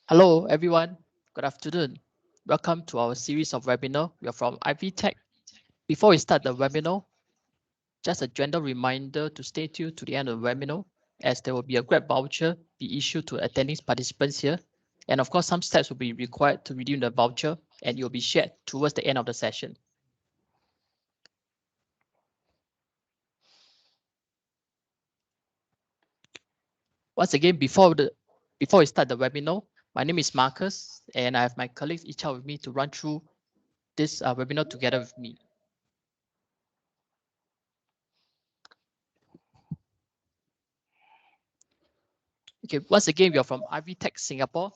Hello, everyone. Good afternoon. Welcome to our series of webinar. We are from I-VTech. Before we start the webinar, just a gentle reminder to stay tuned to the end of the webinar, as there will be a Grab voucher be issued to attending participants here. And of course, some steps will be required to redeem the voucher, and it will be shared towards the end of the session. Once again, before we start the webinar, my name is Marcus, and I have my colleagues each out with me to run through this webinar together with me. Okay, once again, we are from I-VTech Singapore,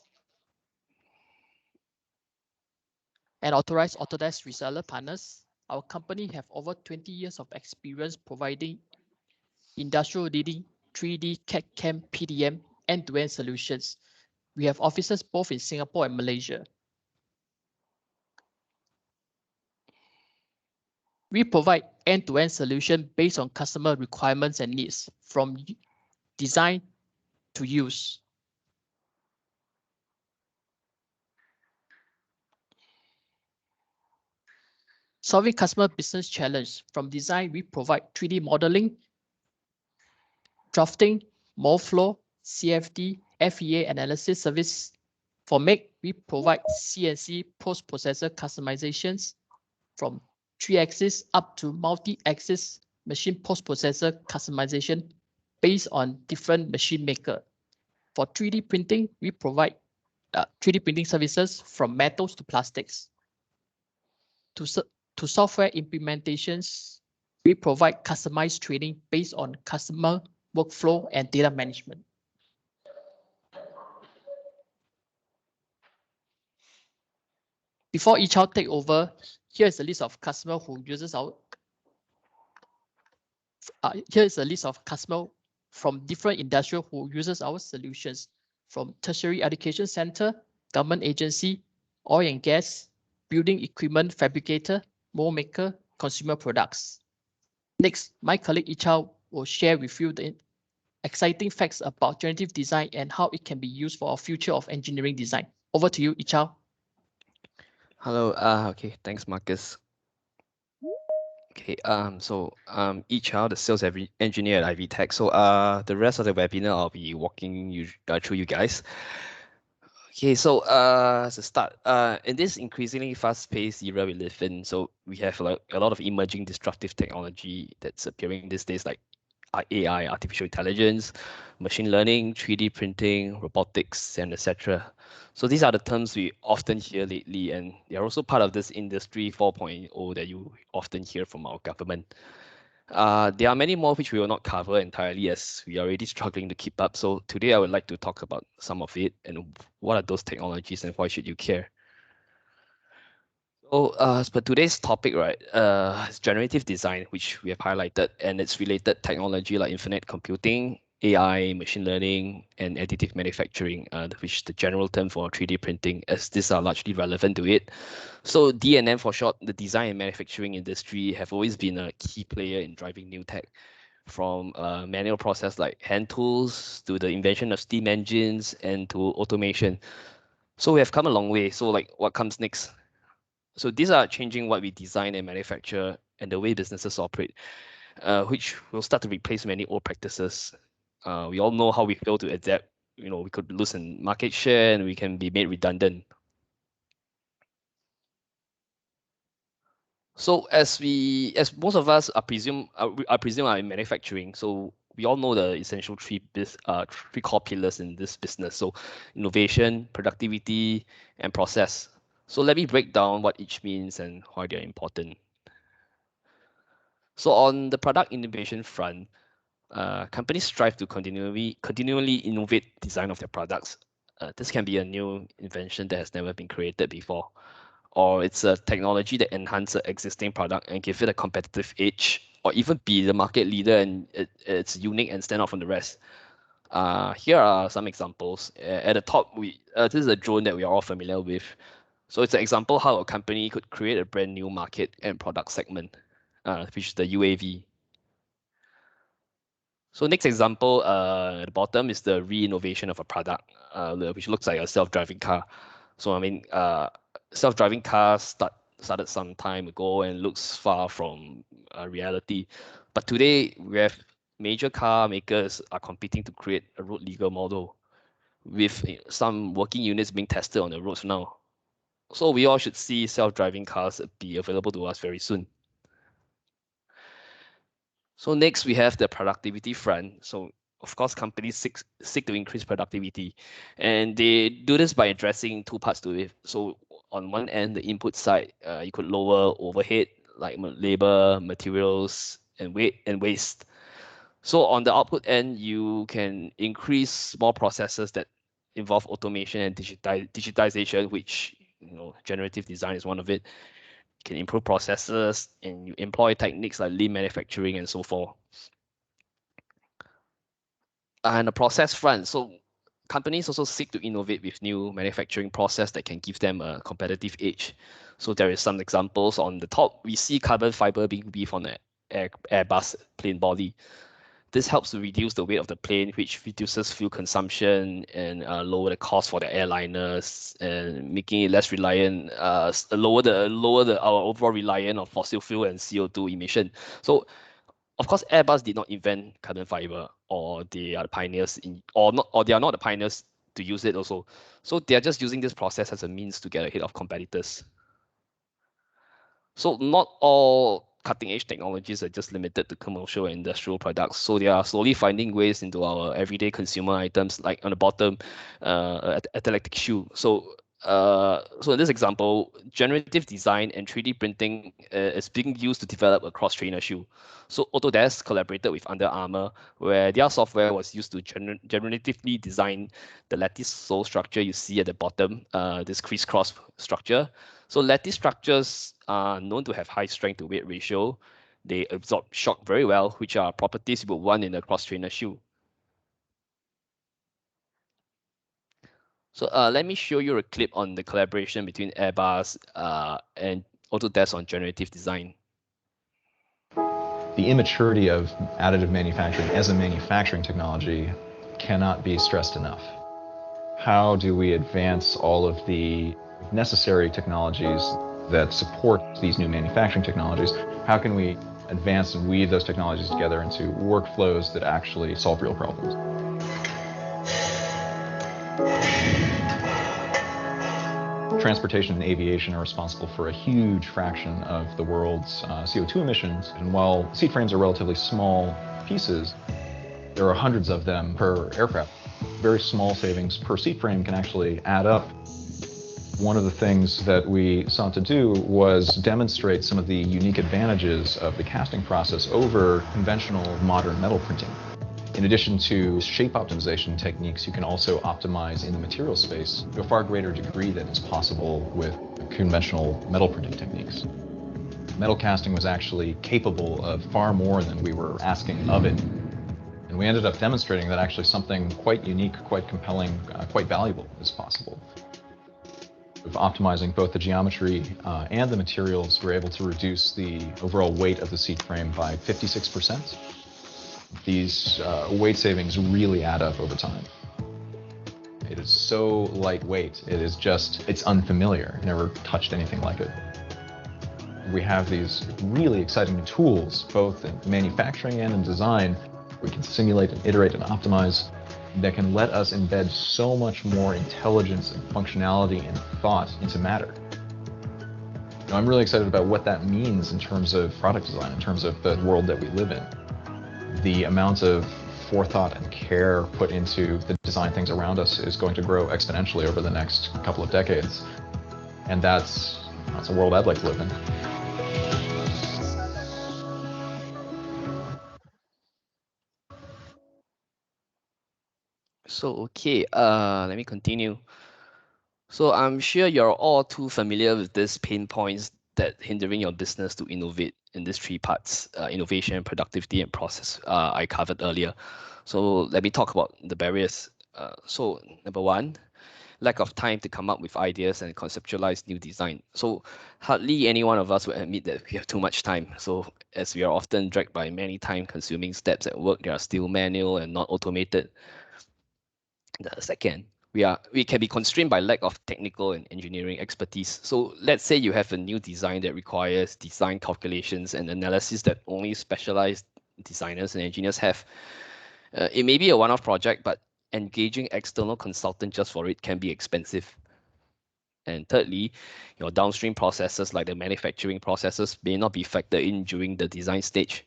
and authorized Autodesk reseller partners. Our company have over 20 years of experience providing industrial leading 3D CAD/CAM PDM end-to-end solutions. We have offices both in Singapore and Malaysia. We provide end-to-end solution based on customer requirements and needs, from design to use. Solving customer business challenge. From design, we provide 3D modeling, drafting, mold flow, CFD, FEA analysis service. For Make, we provide CNC post-processor customizations from 3-axis up to multi-axis machine post-processor customization based on different machine maker. For 3D printing, we provide 3D printing services from metals to plastics. To software implementations, we provide customized training based on customer workflow and data management. Before each out take over, here is a list of customers who uses our. Here is a list of customers from different industry who uses our solutions, from tertiary education center, government agency, oil and gas, building equipment fabricator, mold maker, consumer products. Next, my colleague Ichao will share with you the exciting facts about generative design and how it can be used for our future of engineering design. Over to you, Ichao. Hello. Okay. Thanks, Marcus. Okay. Yi Chao, the sales engineer at I-VTech. So, the rest of the webinar, I'll be walking you through you guys. Okay. So, as a start, in this increasingly fast-paced era we live in, so we have like a lot of emerging disruptive technology that's appearing these days, like AI, artificial intelligence, machine learning, 3D printing, robotics, and etc. So these are the terms we often hear lately, and they are also part of this industry 4.0 that you often hear from our government. There are many more which we will not cover entirely as we are already struggling to keep up. So today I would like to talk about some of it and what are those technologies and why should you care. So, but today's topic, right, is generative design, which we have highlighted, and its related technology like infinite computing, AI, machine learning, and additive manufacturing, which is the general term for 3D printing, as these are largely relevant to it. So D&M for short, the design and manufacturing industry have always been a key player in driving new tech, from manual process like hand tools to the invention of steam engines and to automation. So we have come a long way. So like what comes next? So these are changing what we design and manufacture and the way businesses operate, which will start to replace many old practices. We all know how we fail to adapt. You know, we could lose in market share and we can be made redundant. So as most of us I presume are in manufacturing. So we all know the essential three core pillars in this business. So innovation, productivity, and process. So let me break down what each means and why they're important. So on the product innovation front, companies strive to continually innovate design of their products. This can be a new invention that has never been created before, or it's a technology that enhances existing product and give it a competitive edge, or even be the market leader and it's unique and stand out from the rest. Here are some examples. At the top, this is a drone that we are all familiar with. So it's an example how a company could create a brand new market and product segment, which is the UAV. So next example, at the bottom is the re-innovation of a product, which looks like a self-driving car. So I mean, self-driving cars started some time ago and looks far from reality. But today we have major car makers are competing to create a road legal model with some working units being tested on the roads now. So we all should see self-driving cars be available to us very soon. So next we have the productivity front. So of course, companies seek to increase productivity, and they do this by addressing two parts to it. So on one end, the input side, you could lower overhead like labor, materials, and weight and waste. So on the output end, you can increase small processes that involve automation and digitization, which generative design is one of it. You can improve processes and you employ techniques like lean manufacturing and so forth. And the process front, so companies also seek to innovate with new manufacturing process that can give them a competitive edge. So there is some examples on the top. We see carbon fiber being weaved on the Airbus plane body. This helps to reduce the weight of the plane, which reduces fuel consumption and lower the cost for the airliners and making it less reliant, lower our overall reliance on fossil fuel and CO2 emission. So of course, Airbus did not invent carbon fiber, or they are the pioneers or they are not the pioneers to use it also. So they are just using this process as a means to get ahead of competitors. So not all cutting edge technologies are just limited to commercial and industrial products. So they are slowly finding ways into our everyday consumer items, like on the bottom, a electric shoe. So in this example, generative design and 3D printing is being used to develop a cross-trainer shoe. So Autodesk collaborated with Under Armour, where their software was used to generatively design the lattice sole structure you see at the bottom, this crisscross structure. So lattice structures are known to have high strength to weight ratio. They absorb shock very well, which are properties you would want in a cross-trainer shoe. So let me show you a clip on the collaboration between Airbus and Autodesk on generative design. The immaturity of additive manufacturing as a manufacturing technology cannot be stressed enough. How do we advance all of the necessary technologies that support these new manufacturing technologies? How can we advance and weave those technologies together into workflows that actually solve real problems? Transportation and aviation are responsible for a huge fraction of the world's CO2 emissions. And while seat frames are relatively small pieces, there are hundreds of them per aircraft. Very small savings per seat frame can actually add up. One of the things that we sought to do was demonstrate some of the unique advantages of the casting process over conventional modern metal printing. In addition to shape optimization techniques, you can also optimize in the material space to a far greater degree than is possible with conventional metal printing techniques. Metal casting was actually capable of far more than we were asking of it. And we ended up demonstrating that actually something quite unique, quite compelling, quite valuable is possible. Of optimizing both the geometry and the materials, we're able to reduce the overall weight of the seat frame by 56%. These weight savings really add up over time. It is so lightweight, it's unfamiliar. Never touched anything like it. We have these really exciting tools, both in manufacturing and in design. We can simulate and iterate and optimize that can let us embed so much more intelligence and functionality and thought into matter. Now, I'm really excited about what that means in terms of product design, in terms of the world that we live in. The amount of forethought and care put into the design things around us is going to grow exponentially over the next couple of decades. And that's a world I'd like to live in. So okay, let me continue. So I'm sure you're all too familiar with these pain points that hindering your business to innovate in these three parts, innovation, productivity, and process I covered earlier. So let me talk about the barriers. So number one, lack of time to come up with ideas and conceptualize new design. So hardly any one of us will admit that we have too much time. So as we are often dragged by many time-consuming steps at work that are still manual and not automated. The second, we can be constrained by lack of technical and engineering expertise. So let's say you have a new design that requires design calculations and analysis that only specialized designers and engineers have. It may be a one-off project, but engaging external consultant just for it can be expensive. And thirdly, your downstream processes like the manufacturing processes may not be factored in during the design stage,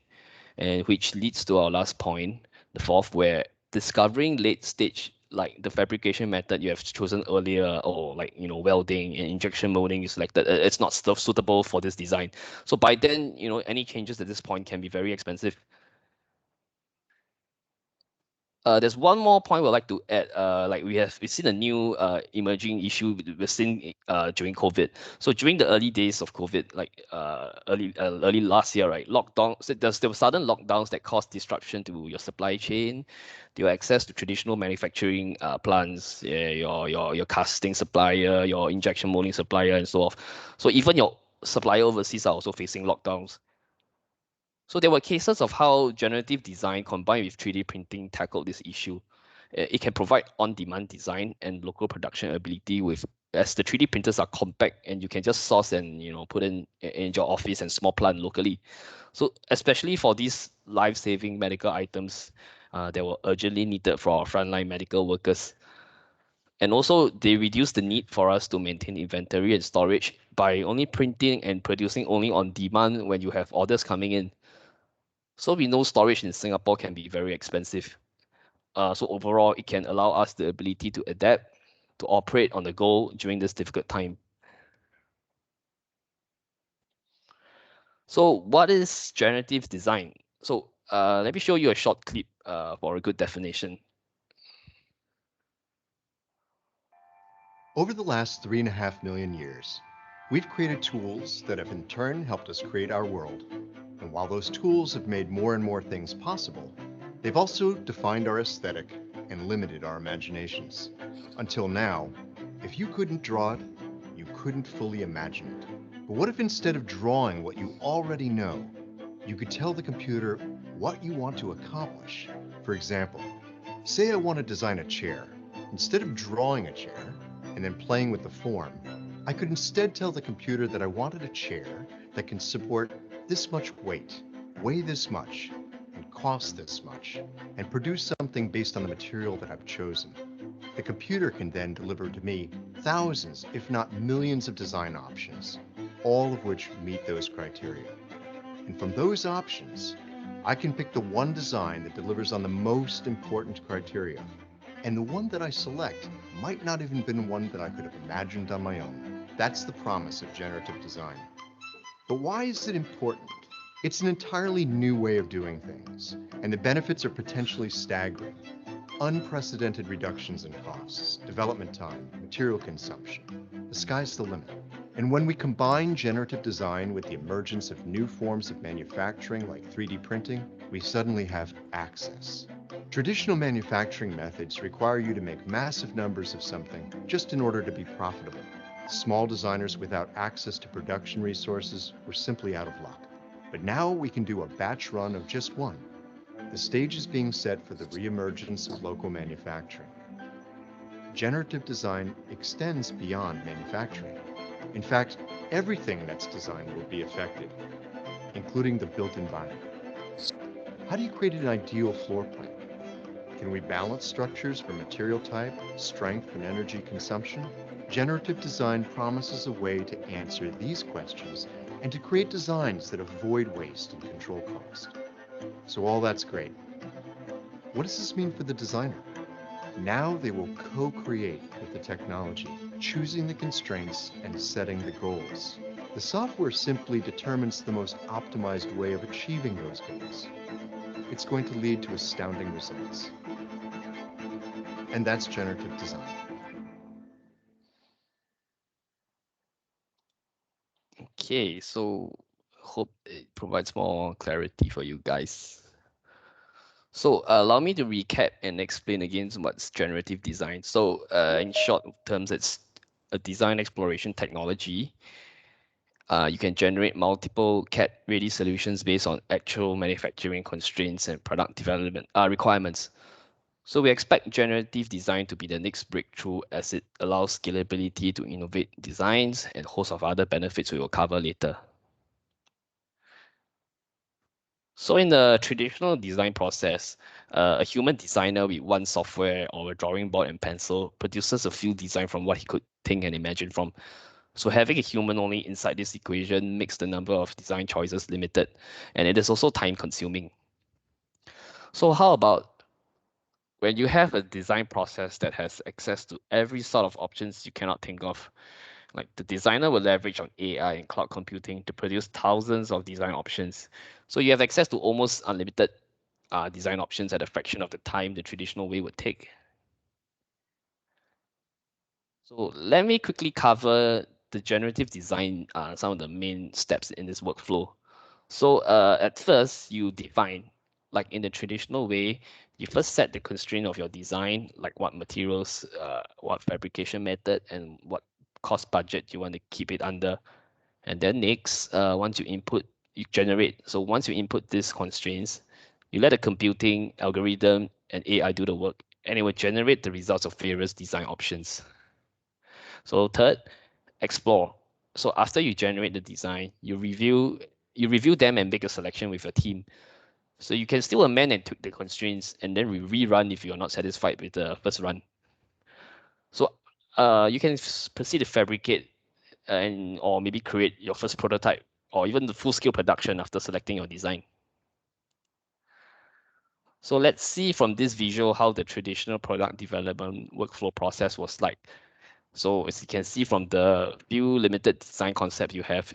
and which leads to our last point, the fourth, where discovering late stage like the fabrication method you have chosen earlier, or like welding and injection molding you selected, it's not stuff suitable for this design. So by then, any changes at this point can be very expensive. There's one more point we'd like to add. Like we've seen a new emerging issue we've seen during COVID. So during the early days of COVID, like early last year, right? Lockdown. So there were sudden lockdowns that caused disruption to your supply chain, to your access to traditional manufacturing plants, your casting supplier, your injection molding supplier, and so on. So even your supplier overseas are also facing lockdowns. So there were cases of how generative design combined with 3D printing tackled this issue. It can provide on-demand design and local production ability with, as the 3D printers are compact and you can just source and put in your office and small plant locally. So especially for these life-saving medical items that were urgently needed for our frontline medical workers. And also they reduce the need for us to maintain inventory and storage by only printing and producing only on demand when you have orders coming in. So we know storage in Singapore can be very expensive. So overall, it can allow us the ability to adapt, to operate on the go during this difficult time. So what is generative design? So let me show you a short clip for a good definition. Over the last 3.5 million years, we've created tools that have in turn helped us create our world. And while those tools have made more and more things possible, they've also defined our aesthetic and limited our imaginations. Until now, if you couldn't draw it, you couldn't fully imagine it. But what if instead of drawing what you already know, you could tell the computer what you want to accomplish? For example, say I want to design a chair. Instead of drawing a chair and then playing with the form, I could instead tell the computer that I wanted a chair that can support this much weight, weigh this much, and cost this much, and produce something based on the material that I've chosen. The computer can then deliver to me thousands, if not millions of design options, all of which meet those criteria. And from those options, I can pick the one design that delivers on the most important criteria. And the one that I select might not even been one that I could have imagined on my own. That's the promise of generative design. But why is it important? It's an entirely new way of doing things, and the benefits are potentially staggering. Unprecedented reductions in costs, development time, material consumption. The sky's the limit. And when we combine generative design with the emergence of new forms of manufacturing like 3D printing, we suddenly have access. Traditional manufacturing methods require you to make massive numbers of something just in order to be profitable. Small designers without access to production resources were simply out of luck. But now we can do a batch run of just one. The stage is being set for the reemergence of local manufacturing. Generative design extends beyond manufacturing. In fact, everything that's designed will be affected, including the built environment. How do you create an ideal floor plan? Can we balance structures for material type, strength, and energy consumption? Generative design promises a way to answer these questions and to create designs that avoid waste and control cost. So all that's great. What does this mean for the designer? Now they will co-create with the technology, choosing the constraints and setting the goals. The software simply determines the most optimized way of achieving those goals. It's going to lead to astounding results. And that's generative design. Okay, so hope it provides more clarity for you guys. So allow me to recap and explain again what's generative design. So in short terms, it's a design exploration technology. You can generate multiple CAD-ready solutions based on actual manufacturing constraints and product development requirements. So we expect generative design to be the next breakthrough as it allows scalability to innovate designs and a host of other benefits we will cover later. So in the traditional design process, a human designer with one software or a drawing board and pencil produces a field design from what he could think and imagine from. So having a human only inside this equation makes the number of design choices limited, and it is also time consuming. So how about when you have a design process that has access to every sort of options you cannot think of? Like the designer will leverage on AI and cloud computing to produce thousands of design options. So you have access to almost unlimited design options at a fraction of the time the traditional way would take. So let me quickly cover the generative design, some of the main steps in this workflow. So at first, you define, like in the traditional way, you first set the constraint of your design, like what materials, what fabrication method, and what cost budget you want to keep it under. And then next, once you input, you generate. So once you input these constraints, you let the computing algorithm and AI do the work, and it will generate the results of various design options. So third, explore. So after you generate the design, you review them and make a selection with your team. So you can still amend and tweak the constraints and then rerun if you're not satisfied with the first run. So you can proceed to fabricate and or maybe create your first prototype or even the full-scale production after selecting your design. So let's see from this visual how the traditional product development workflow process was like. So as you can see from the few limited design concept you have,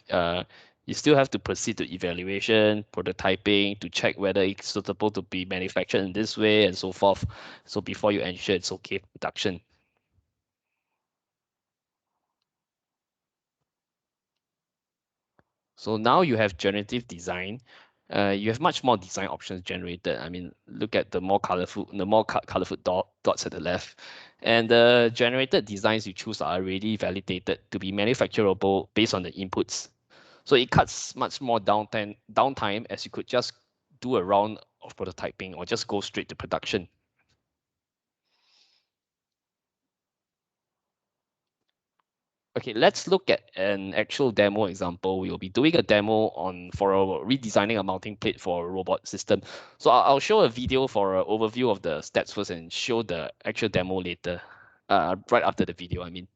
you still have to proceed to evaluation, prototyping to check whether it's suitable to be manufactured in this way and so forth. So before you ensure it's okay for production. So now you have generative design. You have much more design options generated. I mean, look at the more colorful dots at the left. And the generated designs you choose are already validated to be manufacturable based on the inputs. So it cuts much more downtime as you could just do a round of prototyping or just go straight to production. Okay, let's look at an actual demo example. We'll be doing a demo for redesigning a mounting plate for a robot system. So I'll show a video for an overview of the steps first and show the actual demo later, right after the video, I mean.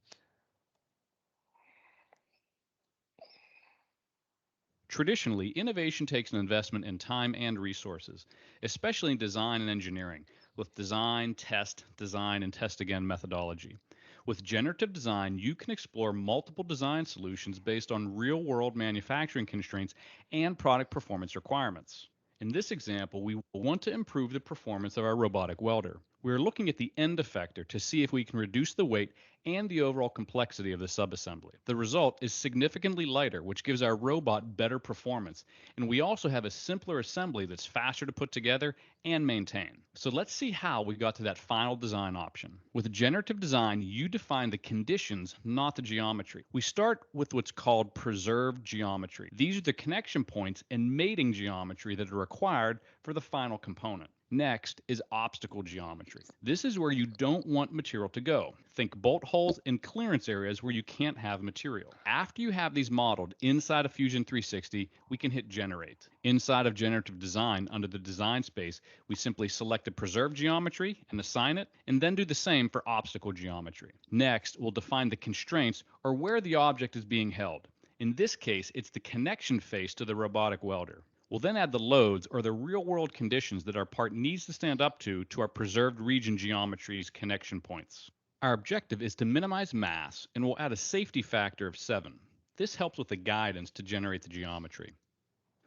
Traditionally, innovation takes an investment in time and resources, especially in design and engineering, with design, and test again methodology. With generative design, you can explore multiple design solutions based on real world manufacturing constraints and product performance requirements. In this example, we want to improve the performance of our robotic welder. We're looking at the end effector to see if we can reduce the weight and the overall complexity of the subassembly. The result is significantly lighter, which gives our robot better performance. And we also have a simpler assembly that's faster to put together and maintain. So let's see how we got to that final design option. With generative design, you define the conditions, not the geometry. We start with what's called preserved geometry. These are the connection points and mating geometry that are required for the final component. Next is obstacle geometry. This is where you don't want material to go. Think bolt holes and clearance areas where you can't have material. After you have these modeled inside of Fusion 360, we can hit Generate. Inside of Generative Design, under the Design space, we simply select the preserved geometry and assign it, and then do the same for obstacle geometry. Next, we'll define the constraints or where the object is being held. In this case, it's the connection face to the robotic welder. We'll then add the loads or the real-world conditions that our part needs to stand up to our preserved region geometry's connection points. Our objective is to minimize mass, and we'll add a safety factor of 7. This helps with the guidance to generate the geometry.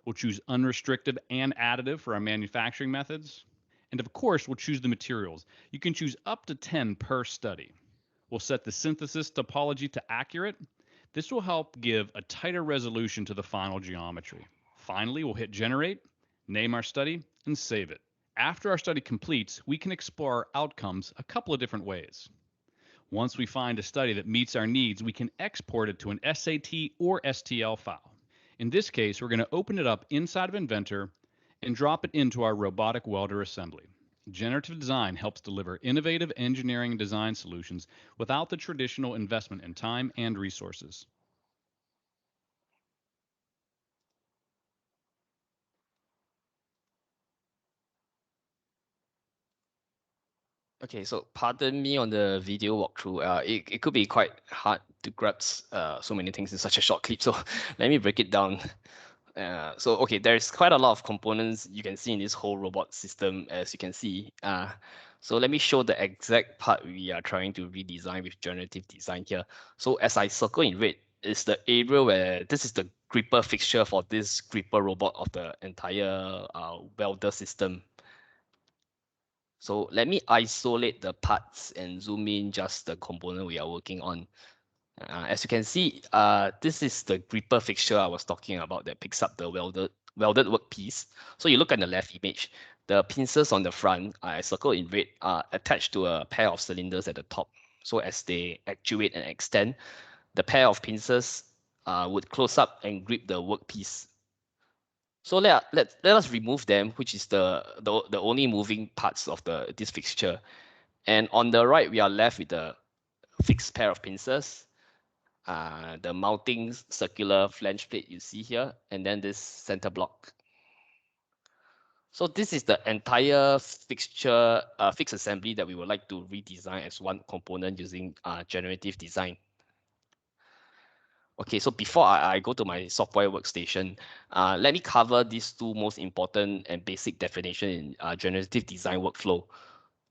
We'll choose unrestricted and additive for our manufacturing methods. And of course, we'll choose the materials. You can choose up to 10 per study. We'll set the synthesis topology to accurate. This will help give a tighter resolution to the final geometry. Finally, we'll hit Generate, name our study, and save it. After our study completes, we can explore outcomes a couple of different ways. Once we find a study that meets our needs, we can export it to an SAT or STL file. In this case, we're going to open it up inside of Inventor and drop it into our robotic welder assembly. Generative design helps deliver innovative engineering and design solutions without the traditional investment in time and resources. Okay, so pardon me on the video walkthrough. It could be quite hard to grasp so many things in such a short clip. So let me break it down. So okay, there's quite a lot of components you can see in this whole robot system, as you can see. So let me show the exact part we are trying to redesign with generative design here. So as I circle in red, is the area where this is the gripper fixture for this gripper robot of the entire welder system. So let me isolate the parts and zoom in just the component we are working on. As you can see, this is the gripper fixture I was talking about that picks up the welded workpiece. So you look at the left image, the pincers on the front, I circled in red, are attached to a pair of cylinders at the top. So as they actuate and extend, the pair of pincers would close up and grip the workpiece. So let us remove them, which is the only moving parts of this fixture. And on the right, we are left with a fixed pair of pincers, the mounting circular flange plate you see here, and then this center block. So this is the entire fixture, fixed assembly that we would like to redesign as one component using generative design. Okay, so before I go to my software workstation, let me cover these two most important and basic definition in generative design workflow.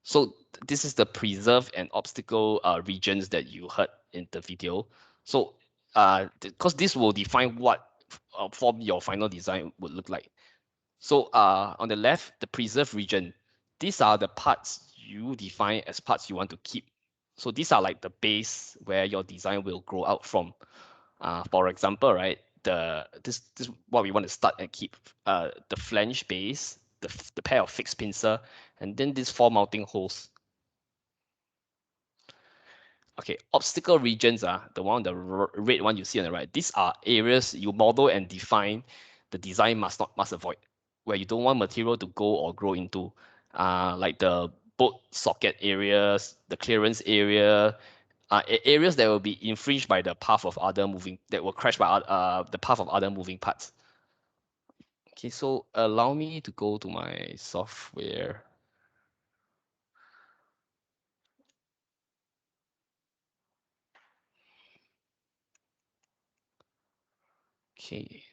So this is the preserve and obstacle regions that you heard in the video. So because this will define what form your final design would look like. So on the left, the preserve region, these are the parts you define as parts you want to keep. So these are like the base where your design will grow out from. For example, right, this what we want to start and keep, the flange base, the pair of fixed pincer, and then these four mounting holes. Okay, obstacle regions are the one, the red one you see on the right. These are areas you model and define the design must avoid, where you don't want material to go or grow into, like the bolt socket areas, the clearance area, areas that will be infringed by the path of other moving, that will crash by the path of other moving parts. Okay, so allow me to go to my software. Okay.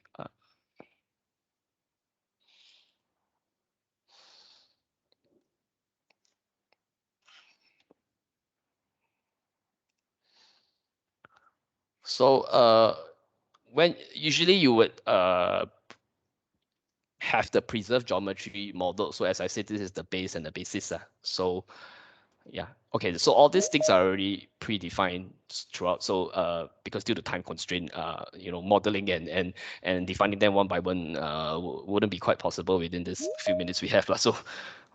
So when usually you would have the preserved geometry model. So as I said, this is the base and the basis. So yeah, okay. So all these things are already predefined throughout. So because due to time constraint, modeling and defining them one by one wouldn't be quite possible within this few minutes we have. So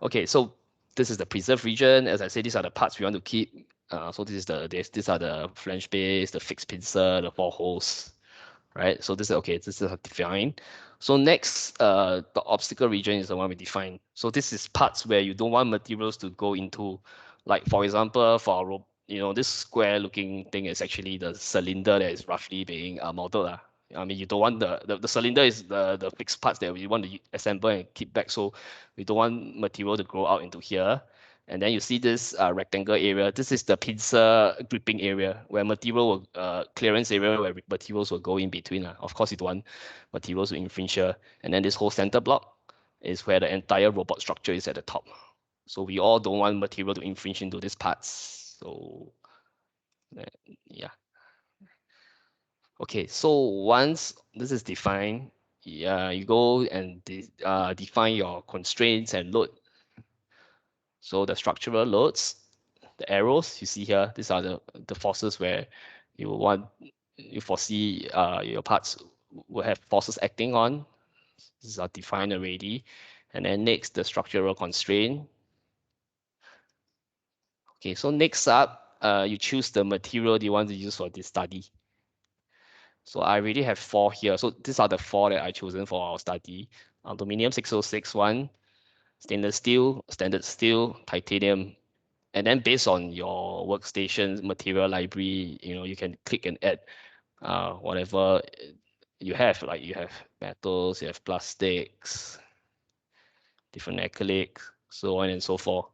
okay, so this is the preserved region. As I said, these are the parts we want to keep. So these are the flange base, the fixed pincer, the four holes, right? So this is okay, this is defined. So next, the obstacle region is the one we define. So this is parts where you don't want materials to go into, like for example, for our this square looking thing is actually the cylinder that is roughly being modeled. I mean, you don't want the cylinder is the fixed parts that we want to assemble and keep back. So we don't want material to grow out into here. And then you see this rectangle area. This is the pincer gripping area where material will, clearance area where materials will go in between. Of course, you don't want materials to infringe here. And then this whole center block is where the entire robot structure is at the top. So we all don't want material to infringe into these parts. So yeah. Okay, so once this is defined, you go and define your constraints and load. So the structural loads, the arrows you see here, these are the forces where you foresee your parts will have forces acting on. These are defined already. And then next, the structural constraint. Okay, so next up, you choose the material you want to use for this study. So I already have 4 here. So these are the 4 that I chosen for our study. Aluminium 6061, stainless steel, standard steel, titanium. And then based on your workstation material library, you can click and add whatever you have. Like you have metals, you have plastics, different acrylics, so on and so forth.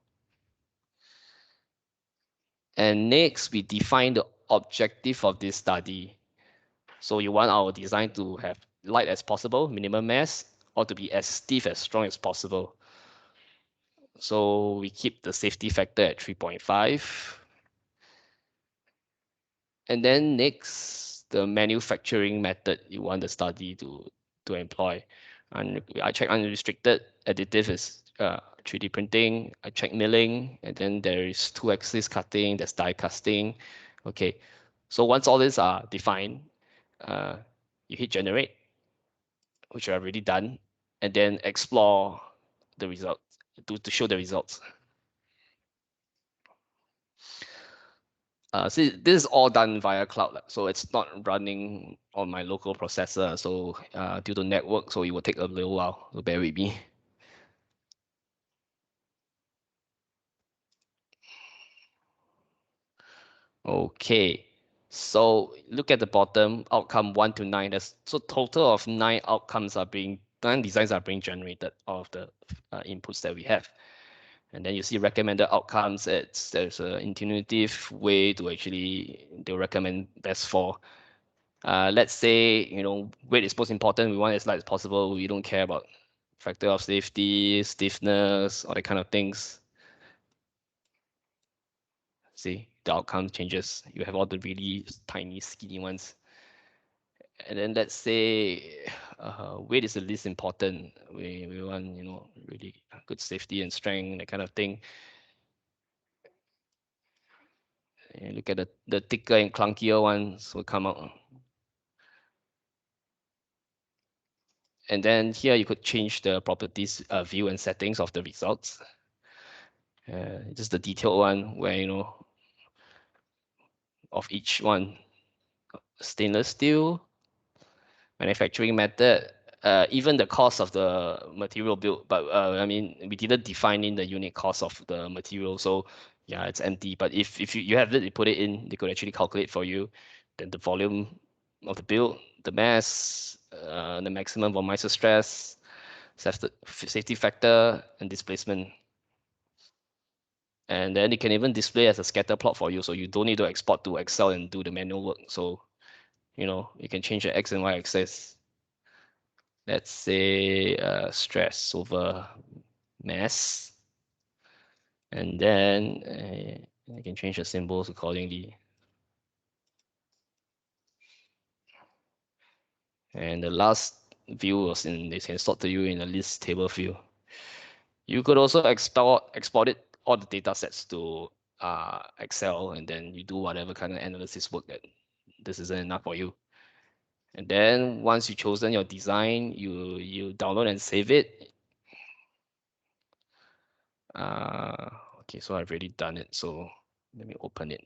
And next, we define the objective of this study. So you want our design to have light as possible, minimum mass, or to be as stiff as strong as possible. So we keep the safety factor at 3.5. And then next, the manufacturing method you want the study to employ. And I check unrestricted. Additive is 3D printing. I check milling, and then there is 2-axis cutting, there's die casting. Okay, so once all these are defined, you hit generate, which I've already done, and then explore the results to show the results. So this is all done via cloud, so it's not running on my local processor. So due to network, so it will take a little while. So bear with me. Okay, so look at the bottom outcome 1 to 9. So total of 9 outcomes are 9 designs are being generated out of the inputs that we have. And then you see recommended outcomes. There's an intuitive way to actually they'll recommend best for. Let's say weight is most important. We want as light as possible. We don't care about factor of safety, stiffness, all that kind of things. See, the outcome changes. You have all the really tiny, skinny ones. And then let's say weight is the least important. We want really good safety and strength, that kind of thing. And look at the thicker and clunkier ones will come out. And then here you could change the properties view and settings of the results. Just the detailed one where of each one. Stainless steel, manufacturing method, even the cost of the material built. But I mean, we didn't define in the unit cost of the material, so yeah, it's empty. But if you have it, you put it in, they could actually calculate for you. Then the volume of the build, the mass, the maximum von Mises stress, safety factor, and displacement. And then it can even display as a scatter plot for you, so you don't need to export to Excel and do the manual work. So you can change the X and Y axis. Let's say stress over mass. And then I can change the symbols accordingly. And the last view was they can sort to you in a list table view. You could also export it all the data sets to Excel, and then you do whatever kind of analysis work that this isn't enough for you. And then once you've chosen your design, you download and save it. Okay, so I've already done it. So let me open it.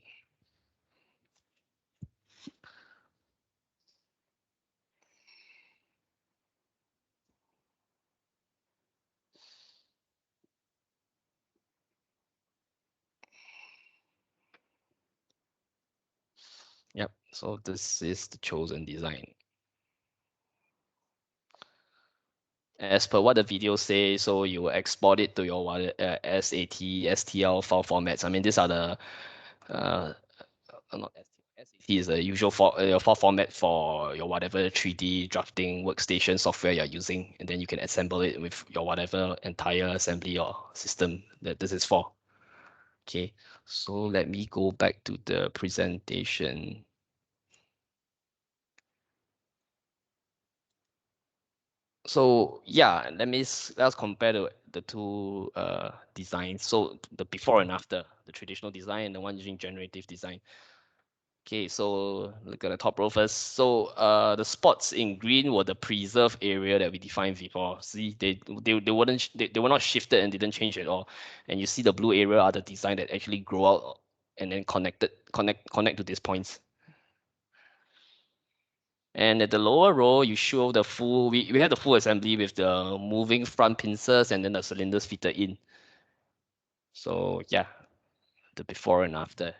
Yep, so this is the chosen design. As per what the video says, so you export it to your SAT, STL file formats. I mean, these are the not SAT is the usual file format for your whatever 3D drafting workstation software you're using, and then you can assemble it with your whatever entire assembly or system that this is for. Okay, so let me go back to the presentation. So yeah, let's compare the two designs. So the before and after, the traditional design and the one using generative design. Okay, so look at the top row first. So the spots in green were the preserved area that we defined before. See, they were not shifted and didn't change at all. And you see the blue area are the design that actually grow out and then connect to these points. And at the lower row, you show the full, we had the full assembly with the moving front pincers and then the cylinders fitted in. So yeah, the before and after.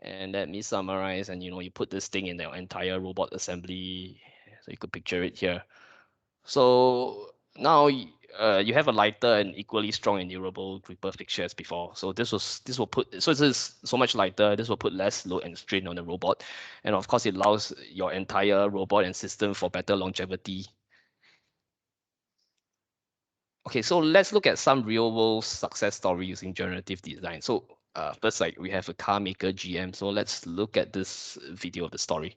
And let me summarize, and you put this thing in the entire robot assembly, so you could picture it here. So now you have a lighter and equally strong and durable gripper fixture as before. So this is so much lighter. This will put less load and strain on the robot, and of course it allows your entire robot and system for better longevity. Okay, so let's look at some real-world success story using generative design. So first, we have a car maker GM. So let's look at this video of the story.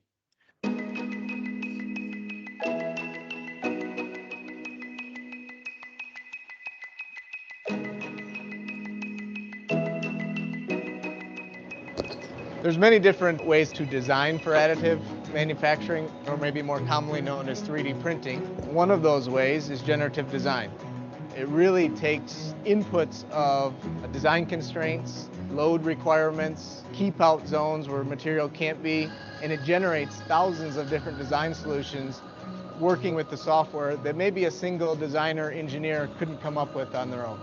There's many different ways to design for additive manufacturing, or maybe more commonly known as 3D printing. One of those ways is generative design. It really takes inputs of design constraints, load requirements, keep out zones where material can't be, and it generates thousands of different design solutions working with the software that maybe a single designer engineer couldn't come up with on their own.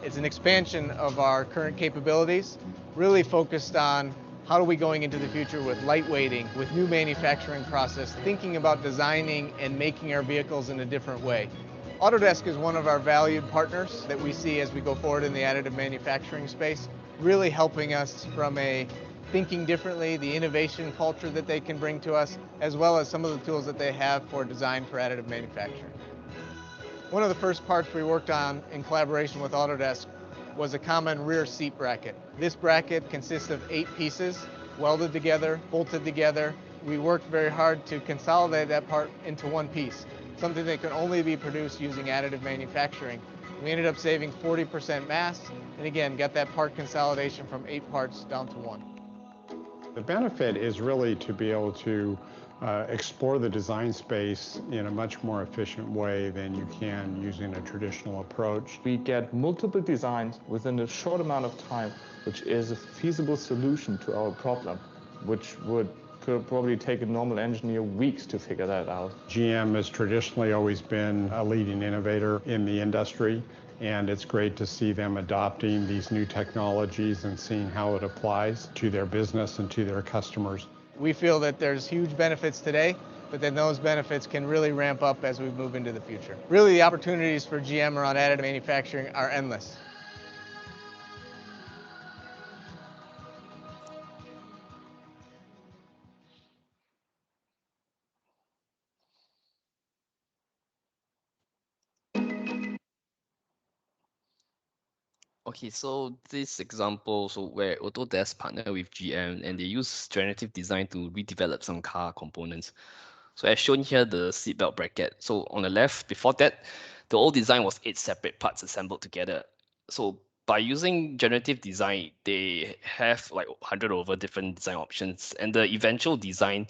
It's an expansion of our current capabilities, really focused on how are we going into the future with lightweighting, with new manufacturing process, thinking about designing and making our vehicles in a different way. Autodesk is one of our valued partners that we see as we go forward in the additive manufacturing space, really helping us from a thinking differently, the innovation culture that they can bring to us, as well as some of the tools that they have for design for additive manufacturing. One of the first parts we worked on in collaboration with Autodesk was a common rear seat bracket. This bracket consists of 8 pieces, welded together, bolted together. We worked very hard to consolidate that part into one piece, something that can only be produced using additive manufacturing. We ended up saving 40% mass, and again, got that part consolidation from 8 parts down to 1. The benefit is really to be able to explore the design space in a much more efficient way than you can using a traditional approach. We get multiple designs within a short amount of time, which is a feasible solution to our problem, which would probably take a normal engineer weeks to figure that out. GM has traditionally always been a leading innovator in the industry, and it's great to see them adopting these new technologies and seeing how it applies to their business and to their customers. We feel that there's huge benefits today, but then those benefits can really ramp up as we move into the future. Really, the opportunities for GM around additive manufacturing are endless. Okay, so this example, where Autodesk partner with GM and they use generative design to redevelop some car components. So as shown here, the seatbelt bracket. So on the left, before that, the old design was 8 separate parts assembled together. So by using generative design, they have like 100 over different design options, and the eventual design,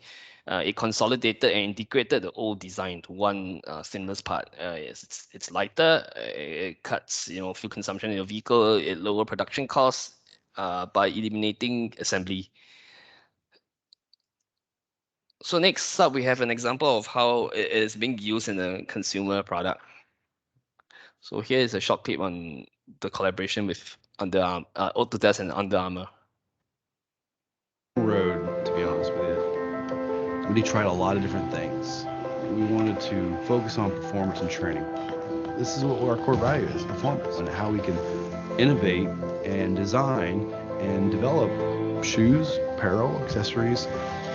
it consolidated and integrated the old design to one seamless part. It's lighter, it cuts fuel consumption in your vehicle, it lower production costs by eliminating assembly. So next up, we have an example of how it is being used in a consumer product. So here is a short clip on the collaboration with Autodesk and Under Armour. Road, to be honest with you. We tried a lot of different things. We wanted to focus on performance and training. This is what our core value is, performance, and how we can innovate and design and develop shoes, apparel, accessories.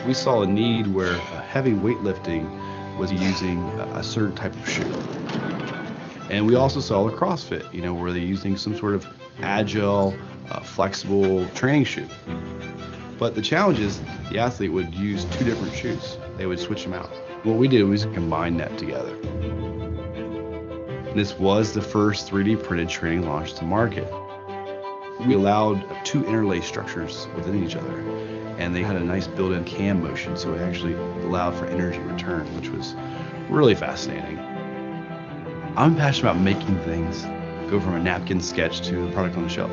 We saw a need where heavy weightlifting was using a certain type of shoe. And we also saw the CrossFit, where they're using some sort of agile, flexible training shoe. But the challenge is the athlete would use 2 different shoes. They would switch them out. What we did was combine that together. This was the first 3D printed training launched to market. We allowed two interlaced structures within each other, and they had a nice built-in cam motion, so it actually allowed for energy return, which was really fascinating. I'm passionate about making things go from a napkin sketch to a product on the shelf.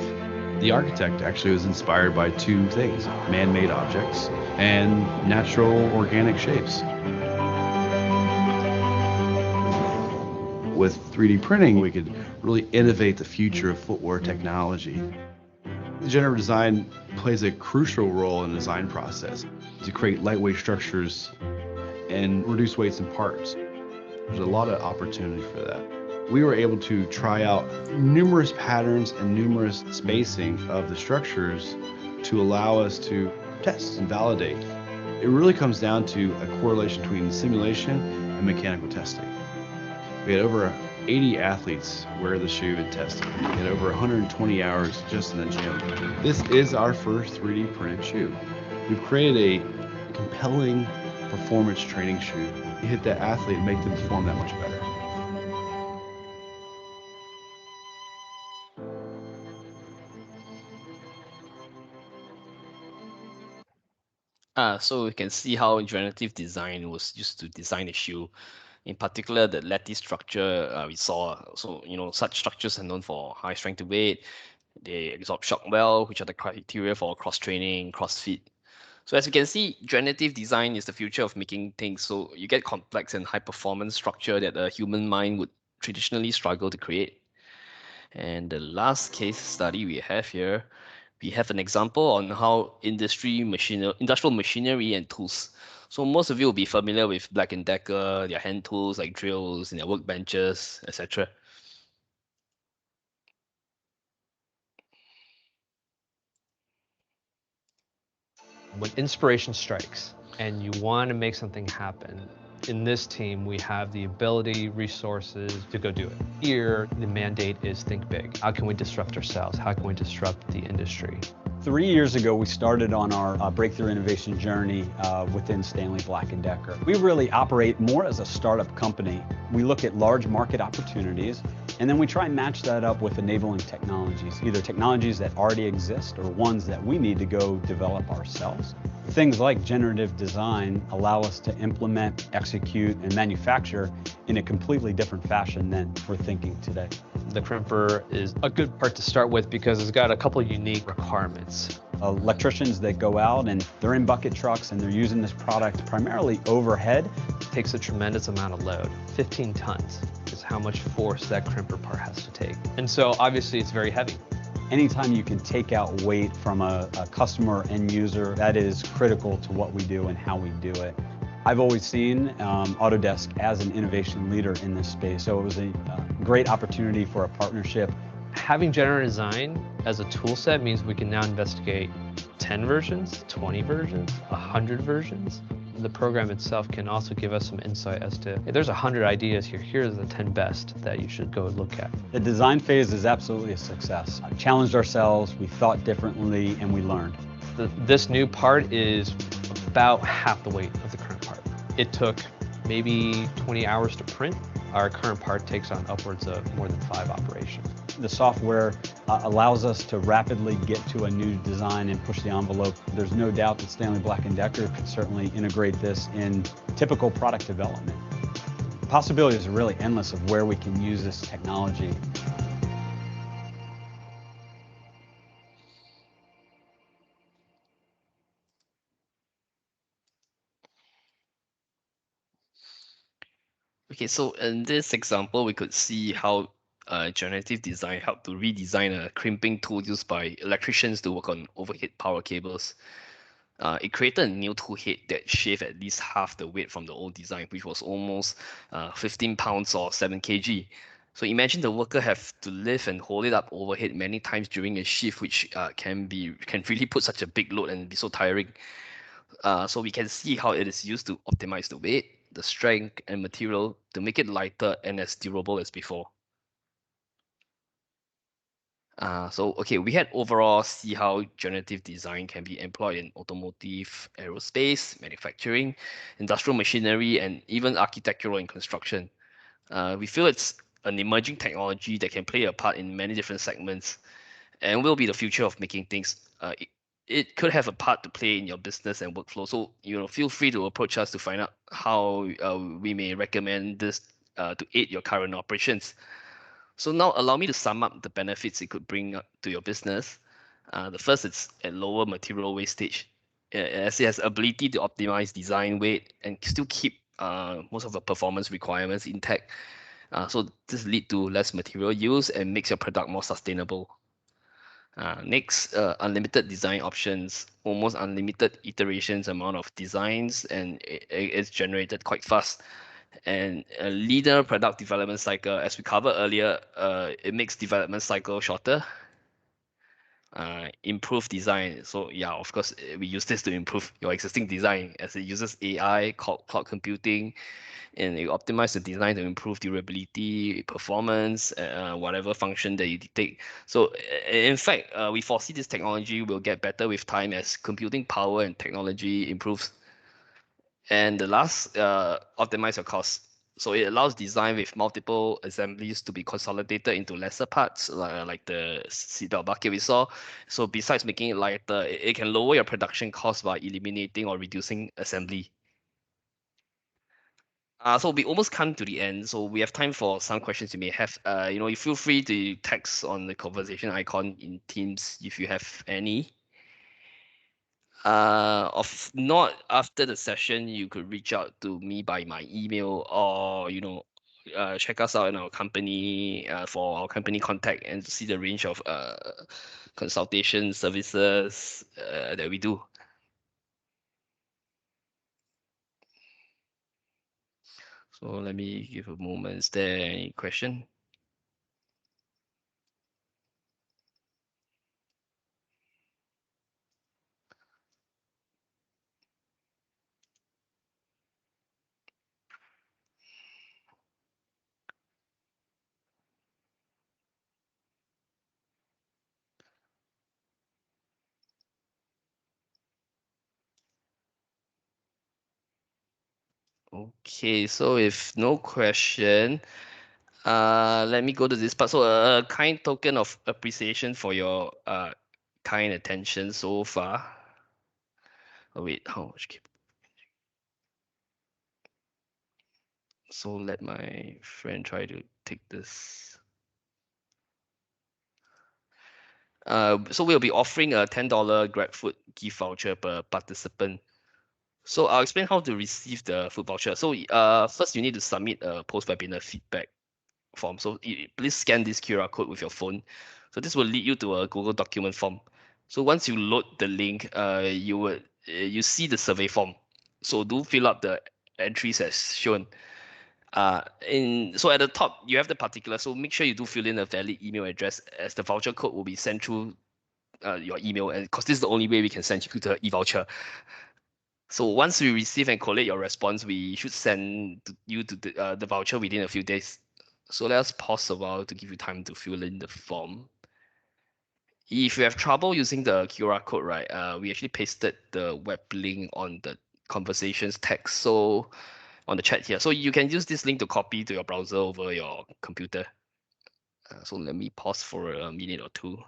The architect actually was inspired by two things: man-made objects and natural organic shapes. With 3D printing, we could really innovate the future of footwear technology. Generative design plays a crucial role in the design process to create lightweight structures and reduce weights in parts. There's a lot of opportunity for that. We were able to try out numerous patterns and numerous spacing of the structures to allow us to test and validate. It really comes down to a correlation between simulation and mechanical testing. We had over 80 athletes wear the shoe and test it. We had over 120 hours just in the gym. This is our first 3D printed shoe. We've created a compelling performance training shoe. You hit that athlete and make them perform that much better. So we can see how generative design was used to design a shoe. In particular, the lattice structure we saw. So, such structures are known for high strength to weight. They absorb shock well, which are the criteria for cross-training, CrossFit. So as you can see, generative design is the future of making things. So you get complex and high-performance structure that a human mind would traditionally struggle to create. And the last case study we have here, we have an example on how industrial machinery and tools. So most of you will be familiar with Black & Decker, their hand tools like drills and their workbenches, etc. When inspiration strikes and you want to make something happen, in this team, we have the ability, resources to go do it. Here, the mandate is think big. How can we disrupt ourselves? How can we disrupt the industry? 3 years ago, we started on our breakthrough innovation journey within Stanley Black & Decker. We really operate more as a startup company. We look at large market opportunities, and then we try and match that up with enabling technologies, either technologies that already exist or ones that we need to go develop ourselves. Things like generative design allow us to implement, execute, and manufacture in a completely different fashion than we're thinking today. The crimper is a good part to start with because it's got a couple of unique requirements. Electricians that go out and they're in bucket trucks and they're using this product primarily overhead. It takes a tremendous amount of load. 15 tons is how much force that crimper part has to take. And so obviously it's very heavy. Anytime you can take out weight from a customer or end user, that is critical to what we do and how we do it. I've always seen Autodesk as an innovation leader in this space, so it was a great opportunity for a partnership. Having generative design as a tool set means we can now investigate 10 versions, 20 versions, 100 versions. The program itself can also give us some insight as to, hey, there's 100 ideas here, here's the 10 best that you should go look at. The design phase is absolutely a success. We challenged ourselves, we thought differently, and we learned. This new part is about half the weight of the current part. It took maybe 20 hours to print. Our current part takes on upwards of more than 5 operations. The software allows us to rapidly get to a new design and push the envelope. There's no doubt that Stanley Black & Decker could certainly integrate this in typical product development. The possibilities are really endless of where we can use this technology. Okay, so in this example, we could see how generative design helped to redesign a crimping tool used by electricians to work on overhead power cables. It created a new tool head that shaved at least half the weight from the old design, which was almost 15 pounds or 7 kg. So imagine the worker have to lift and hold it up overhead many times during a shift, which can really put such a big load and be so tiring. So we can see how it is used to optimize the weight, the strength, and material to make it lighter and as durable as before. Okay, we had overall see how generative design can be employed in automotive, aerospace, manufacturing, industrial machinery, and even architectural and construction. We feel it's an emerging technology that can play a part in many different segments. and will be the future of making things. It could have a part to play in your business and workflow. So feel free to approach us to find out how we may recommend this to aid your current operations. So now allow me to sum up the benefits it could bring up to your business. The first, it's a lower material wastage, as it has ability to optimize design weight and still keep most of the performance requirements intact. So this lead to less material use and makes your product more sustainable. Next, unlimited design options, almost unlimited iterations amount of designs, and it's generated quite fast. And a leaner product development cycle, as we covered earlier, it makes development cycle shorter. Improve design. So yeah, of course, we use this to improve your existing design as it uses AI, cloud computing, and you optimize the design to improve durability, performance, whatever function that you detect. So in fact, we foresee this technology will get better with time as computing power and technology improves. And the last, optimize your costs. So it allows design with multiple assemblies to be consolidated into lesser parts, like the seatbelt bucket we saw. So besides making it lighter, it can lower your production costs by eliminating or reducing assembly. So we almost come to the end. So we have time for some questions you may have. You feel free to text on the conversation icon in Teams if you have any. Of not after the session, you could reach out to me by my email or check us out in our company for our company contact and to see the range of consultation services that we do. So let me give a moment. Is there any question? Okay, so if no question, let me go to this part. So a kind token of appreciation for your kind attention so far. Oh wait, how much? So let my friend try to take this. So we'll be offering a $10 GrabFood gift voucher per participant. So I'll explain how to receive the food voucher. So first you need to submit a post-webinar feedback form. So please scan this QR code with your phone. So this will lead you to a Google document form. So once you load the link, you see the survey form. So do fill up the entries as shown. So at the top you have the particulars. So make sure you do fill in a valid email address as the voucher code will be sent through your email, and because this is the only way we can send you the e-voucher. So once we receive and collate your response, we should send you to the voucher within a few days. So let us pause a while to give you time to fill in the form. If you have trouble using the QR code, right, we actually pasted the web link on the conversations text, so on the chat here. So you can use this link to copy to your browser over your computer. So let me pause for a minute or two.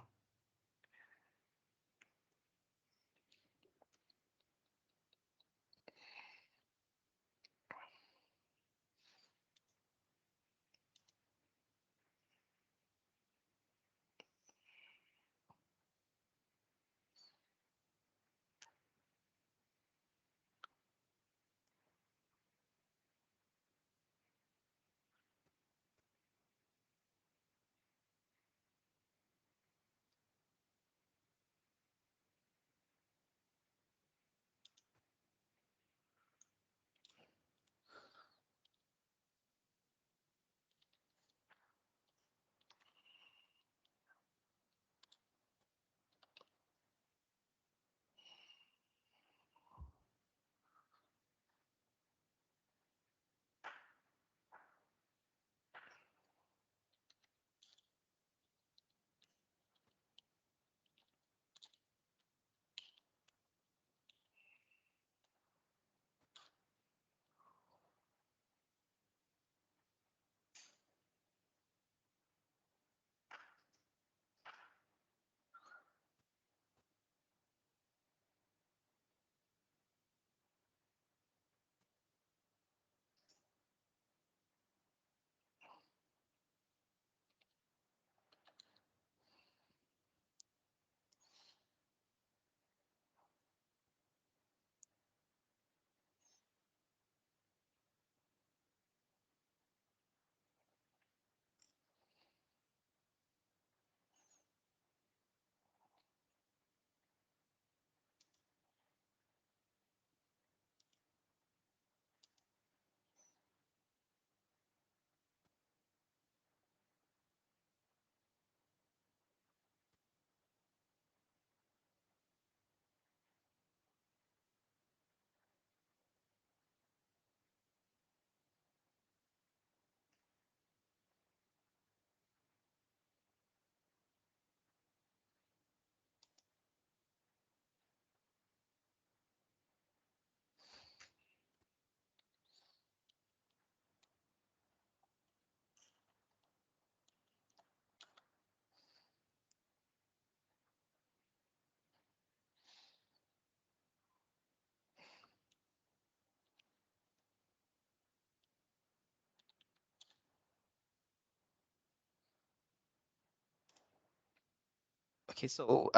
Okay, so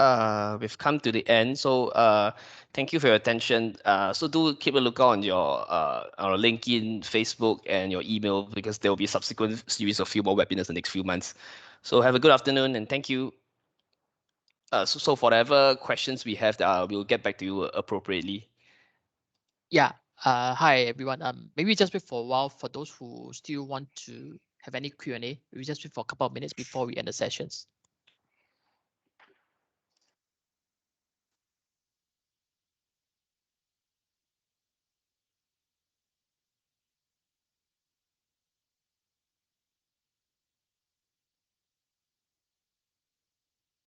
we've come to the end. So thank you for your attention. So do keep a lookout on your our LinkedIn, Facebook, and your email, because there will be subsequent series of few more webinars the next few months. So have a good afternoon and thank you. So for whatever questions we have, we'll get back to you appropriately. Yeah. Hi everyone. Maybe just wait for a while for those who still want to have any Q&A. Maybe just wait for a couple of minutes before we end the sessions.